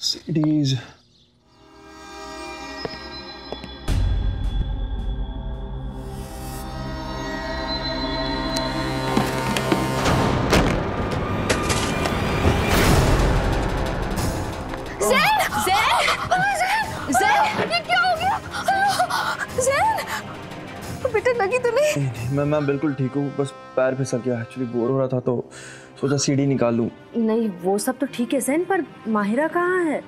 CDs. लगी तो नहीं? मैं बिल्कुल ठीक हूँ, बस पैर फिसल गया। एक्चुअली बोर हो रहा था तो सोचा सीढ़ी निकाल लूं। नहीं वो सब तो ठीक है ज़ैन, पर माहिरा कहाँ है?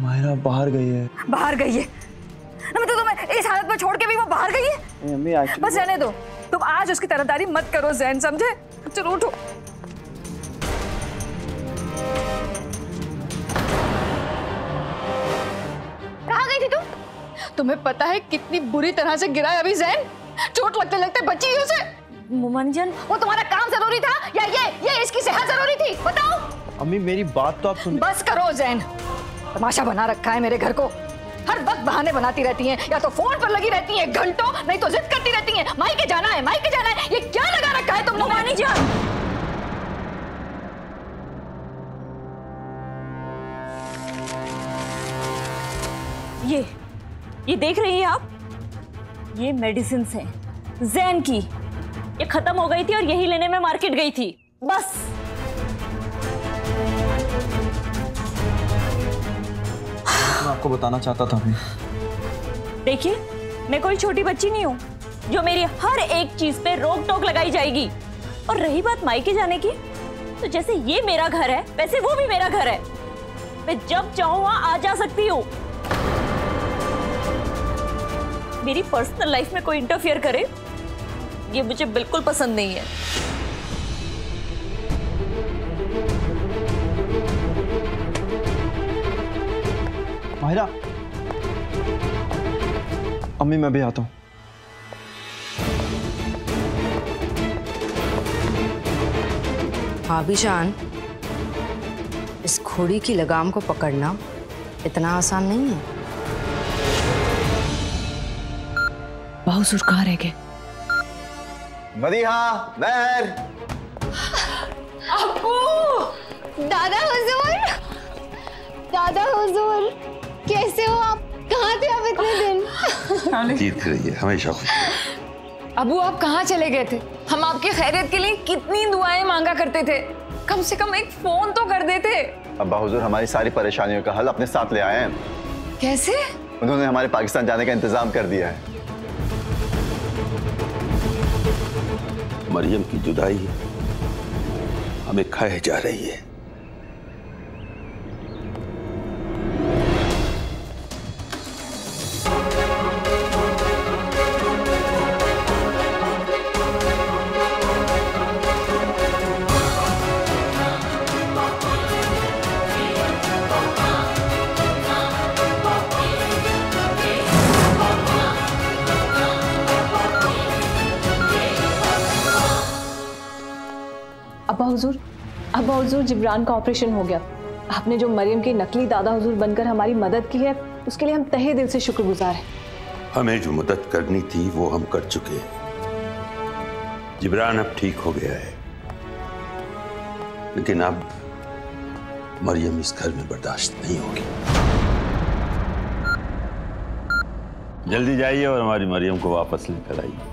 माहिरा बाहर गई है। बाहर गई है? ना मतलब तुम्हें इस हालत में छोड़ के भी वो बाहर गई है? मम्मी बस रहने दो, तुम आज उसकी तरफदारी मत करो ज़ैन, समझे? चलो उठो। कहाँ गई थी तुम? तुम्हें पता है कितनी बुरी तरह से गिरा है अभी ज़ैन? चोट लगते लगते बची है उसे। मोमनजन, वो तुम्हारा काम जरूरी था या ये इसकी सेहत जरूरी थी? बताओ। अम्मी मेरी बात तो आप सुन। बस करो ज़ैन, तमाशा बना रखा है मेरे घर को। हर वक्त बहाने बनाती रहती हैं, या तो फोन पर लगी रहती हैं घंटों, नहीं तो जिद करती रहती हैं मायके जाना है, मायके जाना है। ये क्या लगा रखा है तुम लोगों ने? ये देख रही हैं आप, ये मेडिसिन हैं ज़ैन की। ये खत्म हो गई थी और यही लेने में मार्केट गई थी बस। मैं आपको बताना चाहता था अभी। देखिए, मैं कोई छोटी बच्ची नहीं हूँ जो मेरी हर एक चीज पे रोक टोक लगाई जाएगी। और रही बात मायके जाने की, तो जैसे ये मेरा घर है वैसे वो भी मेरा घर है। मैं जब चाहूँ वहां आ जा सकती हूँ। मेरी पर्सनल लाइफ में कोई इंटरफियर करे ये मुझे बिल्कुल पसंद नहीं है। माहिरा, अम्मी मैं भी आता हूँ। आबिशान, इस घोड़ी की लगाम को पकड़ना इतना आसान नहीं है। बाहुसुर कहाँ रह गए? मदीहा, महर। अब्बू! दादा हुजूर! दादा हुजूर, कैसे हो आप? कहाँ थे आप इतने दिन? जीत रही है, हमेशा खुश। अबू आप कहाँ चले गए थे? हम आपकी खैरियत के लिए कितनी दुआएं मांगा करते थे, कम से कम एक फोन तो कर देते। अब्बा हुजूर हमारी सारी परेशानियों का हल अपने साथ ले आए हैं। कैसे? उन्होंने हमारे पाकिस्तान जाने का इंतजाम कर दिया है। मरियम की जुदाई हमें खाए जा रही है। अब्बा हुजूर जिब्रान का ऑपरेशन हो गया। आपने जो मरियम के नकली दादा हुजूर बनकर हमारी मदद की है, उसके लिए हम तहे दिल से शुक्रगुजार हैं। हमें जो मदद करनी थी वो हम कर चुके हैं। जिब्रान अब ठीक हो गया है, लेकिन अब मरियम इस घर में बर्दाश्त नहीं होगी। जल्दी जाइए और हमारी मरियम को वापस लेकर आइए।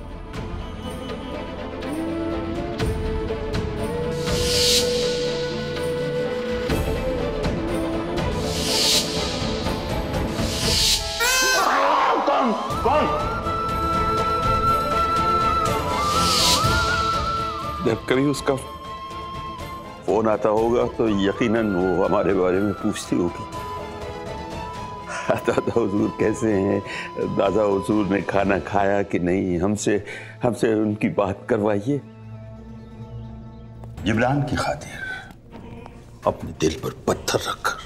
कौन? जब कभी उसका फोन आता होगा तो यकीनन वो हमारे बारे में पूछती होगी, दादा हुजूर कैसे हैं, दादा हुजूर ने खाना खाया कि नहीं, हमसे उनकी बात करवाइए। जिब्रान की खातिर अपने दिल पर पत्थर रखकर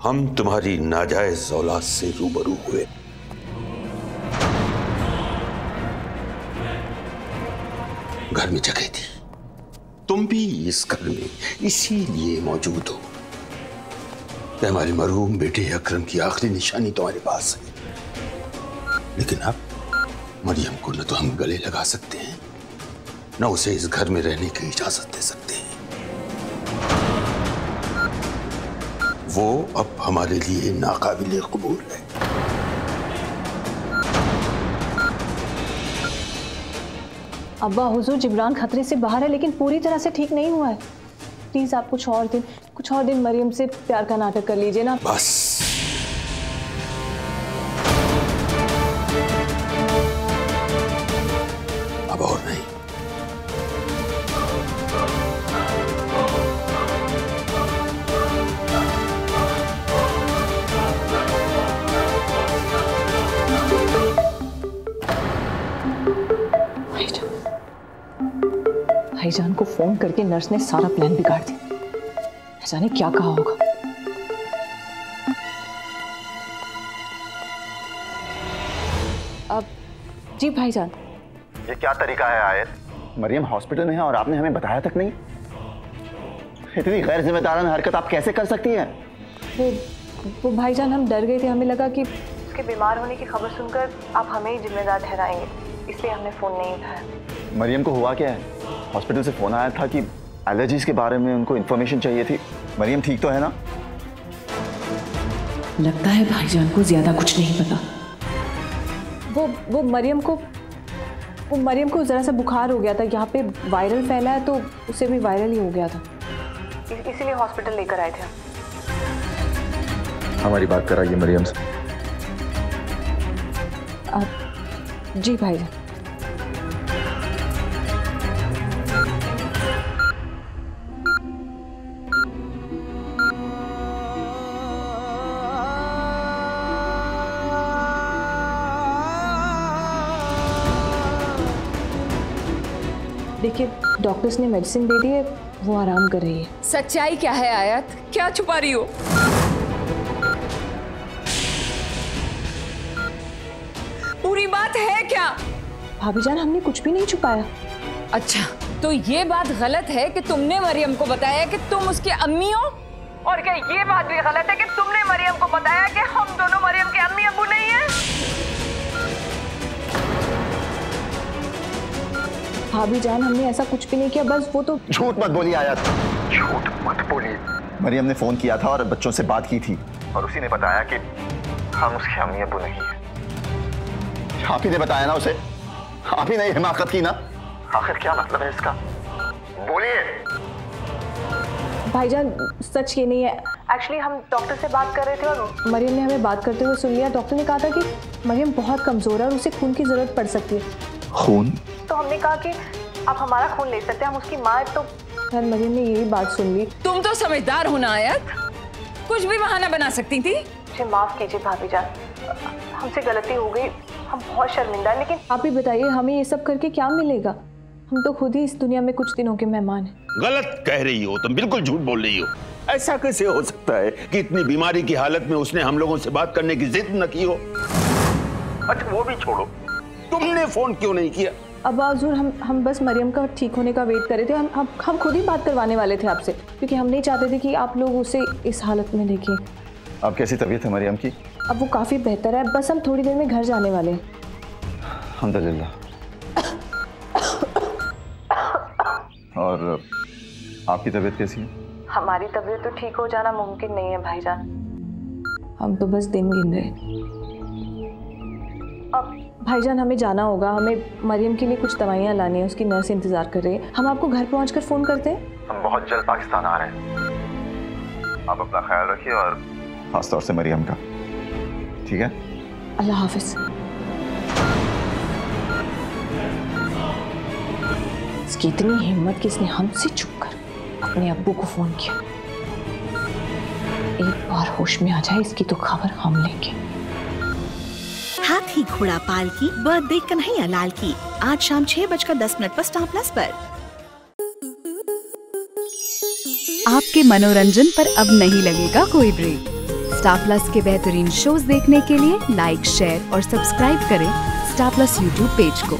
हम तुम्हारी नाजायज औलाद से रूबरू हुए। घर में जगह थी, तुम भी इस घर में इसीलिए मौजूद हो कि हमारे मरहूम बेटे अकरम की आखिरी निशानी तुम्हारे पास है। लेकिन अब मरियम को न तो हम गले लगा सकते हैं, न उसे इस घर में रहने की इजाजत दे सकते हैं। वो अब हमारे लिए नाकाबिले कबूल है। अब्बा हुजूर, जिब्रान खतरे से बाहर है लेकिन पूरी तरह से ठीक नहीं हुआ है। प्लीज आप कुछ और दिन मरियम से प्यार का नाटक कर लीजिए ना। बस अब और नहीं। भाईजान को फोन करके नर्स ने सारा प्लान बिगाड़ दिया। न जाने क्या कहा होगा। अब जी भाईजान। ये क्या तरीका है आयत? मरियम हॉस्पिटल में है और आपने हमें बताया तक नहीं। इतनी गैर जिम्मेदाराना हरकत आप कैसे कर सकती हैं? वो भाईजान, हम डर गए थे। हमें लगा कि उसके बीमार होने की खबर सुनकर आप हमें ही जिम्मेदार ठहराएंगे, इसलिए हमने फोन नहीं उठाया। मरियम को हुआ क्या है? हॉस्पिटल से फोन आया था कि एलर्जीज के बारे में उनको इन्फॉर्मेशन चाहिए थी। मरियम ठीक तो है ना? लगता है भाईजान को ज्यादा कुछ नहीं पता। वो मरियम को जरा सा बुखार हो गया था। यहाँ पे वायरल फैला है तो उसे भी वायरल ही हो गया था, इसीलिए हॉस्पिटल लेकर आए थे। हमारी बात कराइए मरियम से। जी भाईजान। देखिए, डॉक्टर्स ने मेडिसिन दे दी है, वो आराम कर रही है। सच्चाई क्या है आयत? क्या छुपा रही हो? पूरी बात है क्या? भाभी जान, हमने कुछ भी नहीं छुपाया। अच्छा, तो ये बात गलत है कि तुमने मरियम को बताया कि तुम उसकी अम्मी हो? और क्या ये बात भी गलत है कि तुमने मरियम को बताया कि हम दोनों मरियम के अम्मी अब्बू नहीं हैं? भाभी जान, हमने ऐसा कुछ भी नहीं किया, बस वो तो। झूठ मत बोलिए आयत, झूठ मत बोलिए। मरियम ने फोन किया था और बच्चों से बात की थी और उसी ने बताया कि हम उसके अम्मी अब्बू नहीं हैं। आप ही ने बताया ना उसे, आप ही ने हिमाकत की ना। आखिर क्या मतलब है इसका? बोलिए। भाईजान, सच ये नहीं है। एक्चुअली हम डॉक्टर से बात कर रहे थे और मरियम ने हमें बात करते हुए सुन लिया। डॉक्टर ने कहा था कि मरियम बहुत कमजोर है और उसे खून की जरूरत पड़ सकती है। खून? तो हमने कहा कि आप हमारा खून ले सकते हैं, हम उसकी माँ है। तो खैर मरियम ने यही बात सुन ली। तुम तो समझदार हो ना आयत, कुछ भी बहाना बना सकती थी। मुझे माफ कीजिए भाभी जान, हमसे गलती हो गई, हम बहुत शर्मिंदा हैं। लेकिन आप ही बताइए, हमें ये सब करके क्या मिलेगा? हम तो खुद ही इस दुनिया में कुछ दिनों के मेहमान हैं। गलत कह रही हो तुम, बिल्कुल झूठ बोल रही हो। ऐसा कैसे हो सकता है कि इतनी बीमारी की हालत में उसने हम लोगों से बात करने की जिद न की हो? अच्छा वो भी छोड़ो, तुमने फोन क्यों नहीं किया? अब हुजूर, हम बस मरियम का ठीक होने का वेट कर रहे थे। हम खुद ही बात करवाने वाले थे आपसे, क्योंकि हम नहीं चाहते थे कि आप लोग उसे इस हालत में देखें। अब कैसी तबीयत है मरियम की? अब वो काफी बेहतर है, बस हम थोड़ी देर में घर जाने वाले हैं। अल्हम्दुलिल्लाह। और आपकी तबीयत कैसी है? हमारी तबीयत तो ठीक हो जाना मुमकिन नहीं है भाईजान, हम तो बस दिन गिन रहे। अब भाईजान, हमें जाना होगा, हमें मरियम के लिए कुछ दवाइयाँ लानी है, उसकी नर्स इंतजार कर रही है। हम आपको घर पहुंचकर फोन करते हैं। हम बहुत जल्द पाकिस्तान आ रहे हैं, आप अपना ख्याल रखिए और खासतौर से मरियम का। ठीक है? अल्लाह हाफिज। इसकी इतनी हिम्मत कि इसने हमसे छुप कर अपने अब्बू को फोन किया। एक बार होश में आ जाए इसकी तो खबर हम लेंगे। हाथी घोड़ा पाल की बर्थडे कन्हैया लाल की आज शाम 6:10 पर स्टार प्लस पर। आपके मनोरंजन पर अब नहीं लगेगा कोई ब्रेक। स्टार प्लस के बेहतरीन शोज देखने के लिए लाइक, शेयर और सब्सक्राइब करें स्टार प्लस यूट्यूब पेज को।